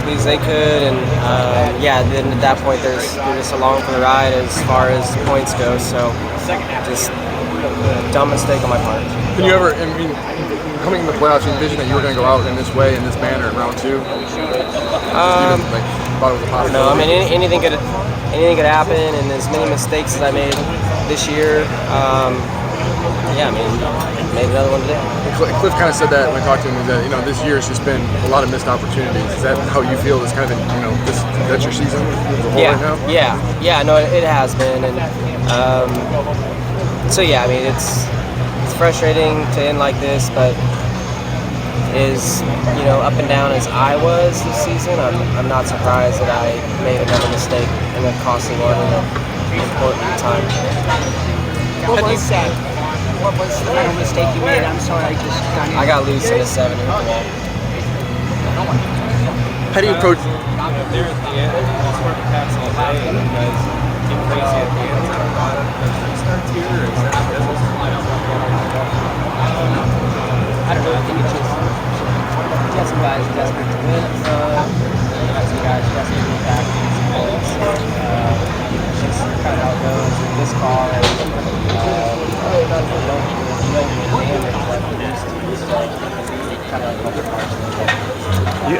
quickly as they could, and then at that point they're just along for the ride as far as points go. So just dumb mistake on my part. Can you ever, coming in the playoffs, you envision that you were going to go out in this way, in this manner in round 2? Thought it was a possibility? No, I mean anything could happen, and as many mistakes as I made this year, made another one today. Cliff kind of said that when I talked to him, that this year has just been a lot of missed opportunities. Is that how you feel? This kind of that's your season as a whole right now? No, it has been, and it's frustrating to end like this, but as up and down as I was this season, I'm not surprised that I made another mistake and a costly one in an important time. What was the final mistake you made? I'm sorry, I got loose in a 7. How do you approach? There at the end, it's hard to pass all day because get crazy at the end. Is that a lot of starts here, or is that I don't know. I think it's just some guys desperate to win. Some guys desperate to get back. It's just kind of how it goes with this car.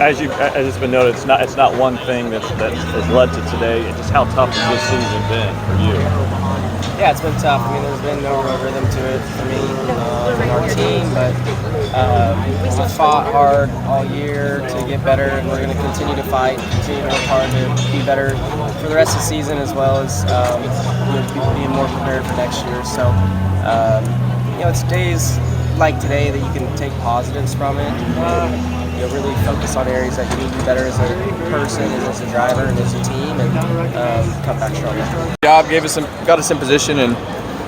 As it's been noted, it's not one thing that has led to today. It's just how tough has this season been for you? Yeah, it's been tough. I mean, there's been no real rhythm to it for me and our team, but we fought hard all year to get better, and we're going to continue to fight, continue to work hard to be better for the rest of the season, as well as being more prepared for next year. So, it's days like today that you can take positives from it. Really focus on areas that you need to be better as a person and as a driver and as a team, and come back stronger. Job got us in position, and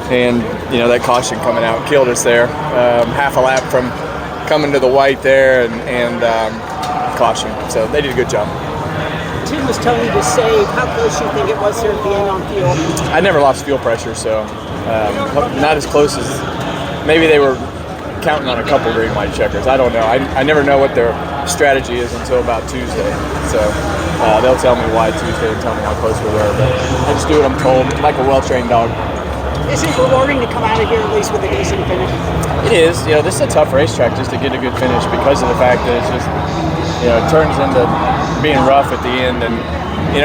that caution coming out killed us there. Half a lap from coming to the white there, and caution. So they did a good job. The team was telling you to save. How close do you think it was there at the end on fuel? I never lost fuel pressure, so not as close as maybe they were counting on a couple green white checkers. I don't know. I never know what their strategy is until about Tuesday. So they'll tell me why Tuesday and tell me how close we were. But I just do what I'm told, like a well-trained dog. Is it rewarding to come out of here at least with a decent finish? It is. This is a tough racetrack just to get a good finish because of the fact that it's just, it turns into being rough at the end. And,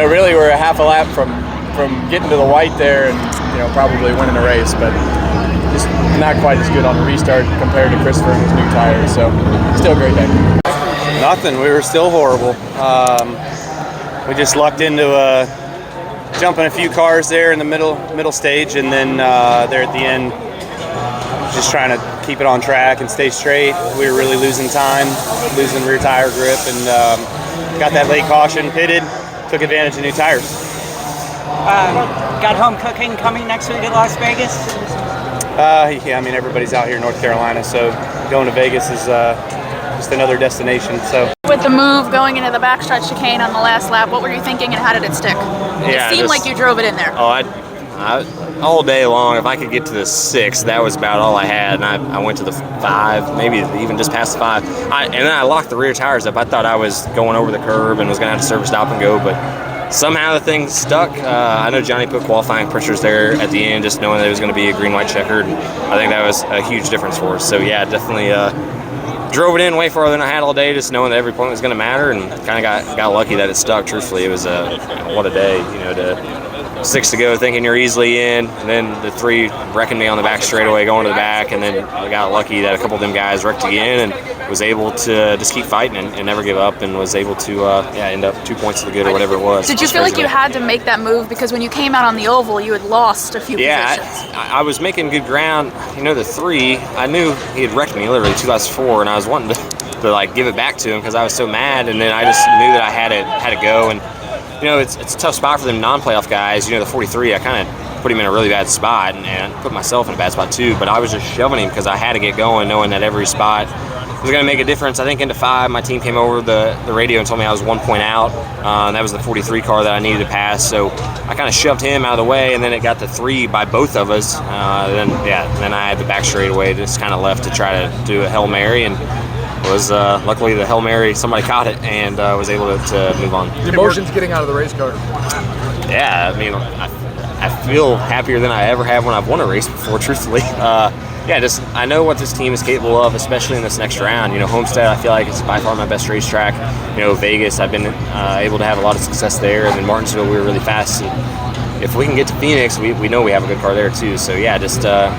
really we're a half a lap from getting to the white there and, probably winning the race. But just not quite as good on the restart compared to Christopher and his new tires. So still a great day. Nothing. We were still horrible. We just lucked into jumping a few cars there in the middle stage, and then there at the end, just trying to keep it on track and stay straight. We were really losing time, losing rear tire grip, and got that late caution, pitted, took advantage of new tires. Got home cooking coming next week at Las Vegas? Everybody's out here in North Carolina, so going to Vegas is just another destination. So with the move going into the backstretch chicane on the last lap, what were you thinking and how did it stick? It seemed like you drove it in there. All day long, if I could get to the 6, that was about all I had, and I went to the 5, maybe even just past the 5. And then I locked the rear tires up. I thought I was going over the curb and was going to have to service stop and go, but somehow the thing stuck. I know Johnny put qualifying pressures there at the end, just knowing that it was going to be a green-white checkered. I think that was a huge difference for us. So yeah, definitely drove it in way farther than I had all day, just knowing that every point was going to matter, and kind of got lucky that it stuck. Truthfully, it was what a day, to 6 to go, thinking you're easily in, and then the 3 wrecking me on the back straightaway going to the back, and then I got lucky that a couple of them guys wrecked again, and was able to just keep fighting and never give up, and was able to end up 2 points to the good or whatever it was. Did you feel like you had to make that move because when you came out on the oval, you had lost a few positions? I was making good ground. The 3, I knew he had wrecked me literally 2 laps before, and I was wanting to give it back to him because I was so mad, and then I just knew that I had to go. And it's a tough spot for them non-playoff guys. The 43, I kind of put him in a really bad spot and put myself in a bad spot too, but I was just shoving him because I had to get going, knowing that every spot was going to make a difference. I think into 5, my team came over the radio and told me I was 1 point out. That was the 43 car that I needed to pass, so I kind of shoved him out of the way, and then it got to 3 by both of us. Then I had the back straightaway, just kind of left to try to do a Hail Mary, and was luckily the Hail Mary, somebody caught it and was able to move on. The emotions getting out of the race car. Yeah, I mean, I feel happier than I ever have when I've won a race before, truthfully. I know what this team is capable of, especially in this next round. Homestead, I feel like it's by far my best racetrack. Vegas, I've been able to have a lot of success there, and then Martinsville, we were really fast. If we can get to Phoenix, we know we have a good car there too. So yeah, just to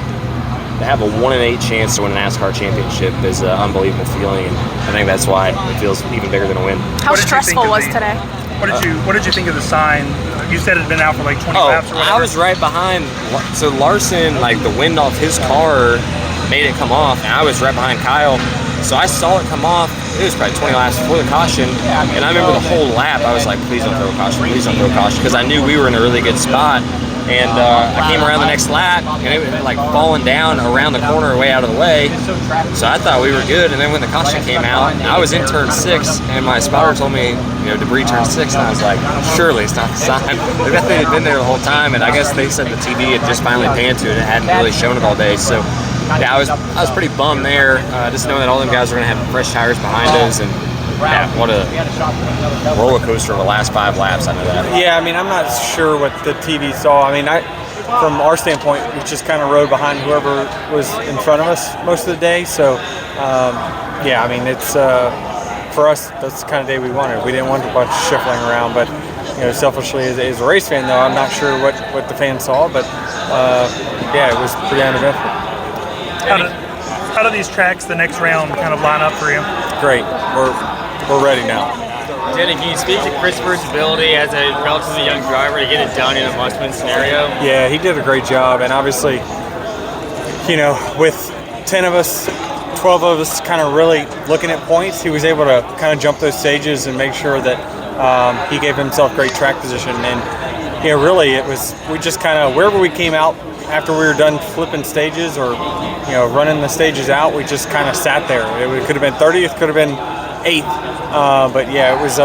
have a 1 in 8 chance to win a NASCAR championship is an unbelievable feeling, and I think that's why it feels even bigger than a win. How stressful was today? What did you think of the sign? You said it had been out for like 20 laps or whatever. I was right behind. So Larson, like the wind off his car made it come off, and I was right behind Kyle. So I saw it come off. It was probably 20 laps before the caution, and I remember the whole lap. I was like, please don't throw a caution, please don't throw a caution, because I knew we were in a really good spot. And I came around the next lap, and it was like falling down around the corner way out of the way. So I thought we were good, and then when the caution came out, I was in turn 6, and my spotter told me, debris turn 6, and I was like, surely it's not the sign. That thing had been there the whole time, and I guess they said the TV had just finally panned to it. It hadn't really shown it all day. So yeah, I was pretty bummed there, just knowing that all them guys were going to have fresh tires behind us, and yeah, what a roller coaster of the last 5 laps. I know that. Yeah, I mean, I'm not sure what the TV saw. I mean, from our standpoint, we just kind of rode behind whoever was in front of us most of the day. So, yeah, I mean, it's for us, that's the kind of day we wanted. We didn't want a bunch of shuffling around, but selfishly as a race fan, though, I'm not sure what the fans saw, but yeah, it was pretty uneventful. How do these tracks the next round kind of line up for you? Great. We're ready now. Denny, can you speak to Christopher's ability as a relatively young driver to get it done in a must-win scenario? Yeah, he did a great job, and obviously, with 10 of us, 12 of us kind of really looking at points, he was able to kind of jump those stages and make sure that he gave himself great track position. And really, we just kind of, wherever we came out after we were done flipping stages or running the stages out, we just kind of sat there. It could have been 30th, could have been 8th, but yeah, it was.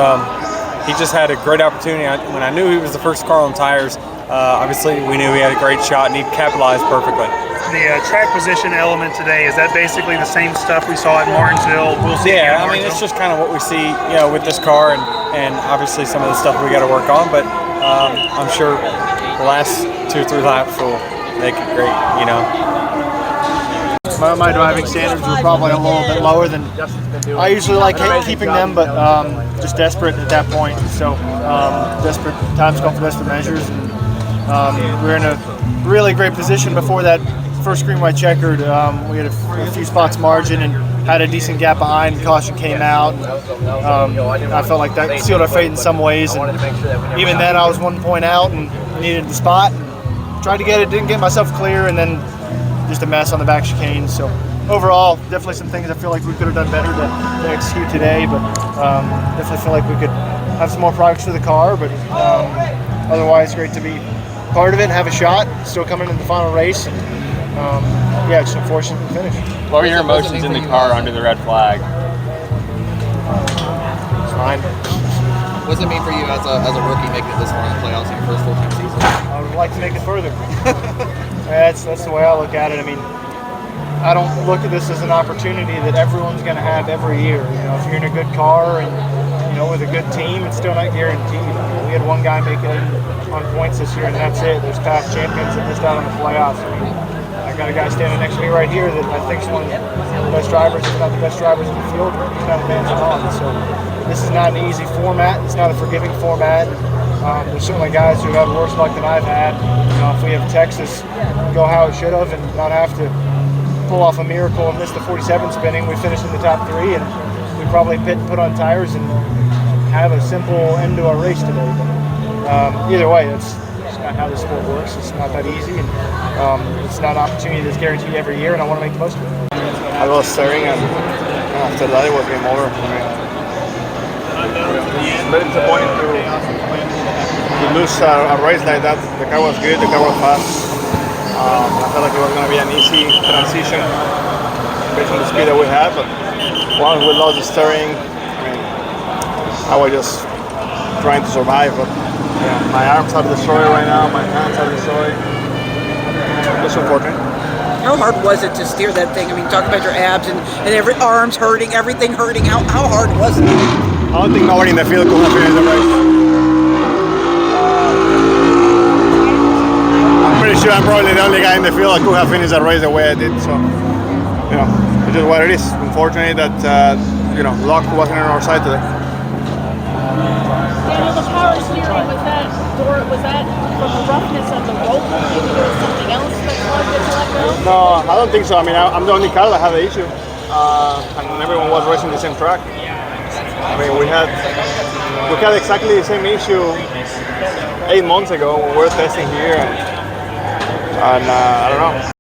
He just had a great opportunity. When I knew he was the first car on tires, obviously we knew he had a great shot and he capitalized perfectly. The track position element today, is that basically the same stuff we saw at Martinsville? We'll see. Yeah, I mean, it's just kind of what we see, with this car, and obviously some of the stuff we got to work on. But I'm sure the last 2 or 3 laps will make it great. My driving standards were probably a little bit lower than I usually like keeping them, but just desperate at that point. So desperate times call for desperate measures. And we're in a really great position before that first green white checkered. We had a few spots margin and had a decent gap behind. Caution came out. I felt like that sealed our fate in some ways. And even then, I was 1 point out and needed the spot. Tried to get it, didn't get myself clear, and then just a mess on the back chicane. So overall, definitely some things I feel like we could have done better to execute today, but definitely feel like we could have some more progress for the car. But otherwise, great to be part of it and have a shot. Still coming in the final race. And, yeah, just unfortunate to finish. What were your emotions in the car under the red flag? It's fine. What does it mean for you as a rookie making it this far in the playoffs in your first full-time season? I would like to make it further. That's the way I look at it. I mean, I don't look at this as an opportunity that everyone's going to have every year. If you're in a good car and with a good team, it's still not guaranteed. We had one guy make it on points this year, and that's it. There's past champions that missed out on the playoffs. I mean, I got a guy standing next to me right here that I think is one of the best drivers, if not the best drivers in the field. He's not advancing on. So this is not an easy format. It's not a forgiving format. There's certainly guys who have worse luck than I've had. If we have Texas go how it should have and not have to pull off a miracle and miss the 47 spinning, we finish in the top 3 and we probably put on tires and have a simple end to our race today. But either way, it's not how the sport works. It's not that easy, and it's not an opportunity that's guaranteed every year, and I want to make the most of it. I was staring, and after that it was game over. Very disappointing to lose a race like that. The car was good, the car was fast. I felt like it was going to be an easy transition based on the speed that we had, but once we lost the steering, I was just trying to survive. But my arms are destroyed right now, my hands are destroyed. It's unfortunate. How hard was it to steer that thing? I mean, talk about your abs and every arms hurting, everything hurting. How hard was it? I don't think nobody in the field could have finished the race. I'm pretty sure I'm probably the only guy in the field that could have finished the race the way I did. So, you know, it's just what it is. Unfortunately, that you know, luck wasn't on our side today. Daniel, the power steering, was that from the roughness of the rope? Maybe there was something else that caused it to let go? No, I don't think so. I mean, I'm the only car that had the issue, and everyone was racing the same track. I mean, we had exactly the same issue 8 months ago when we were testing here, and I don't know.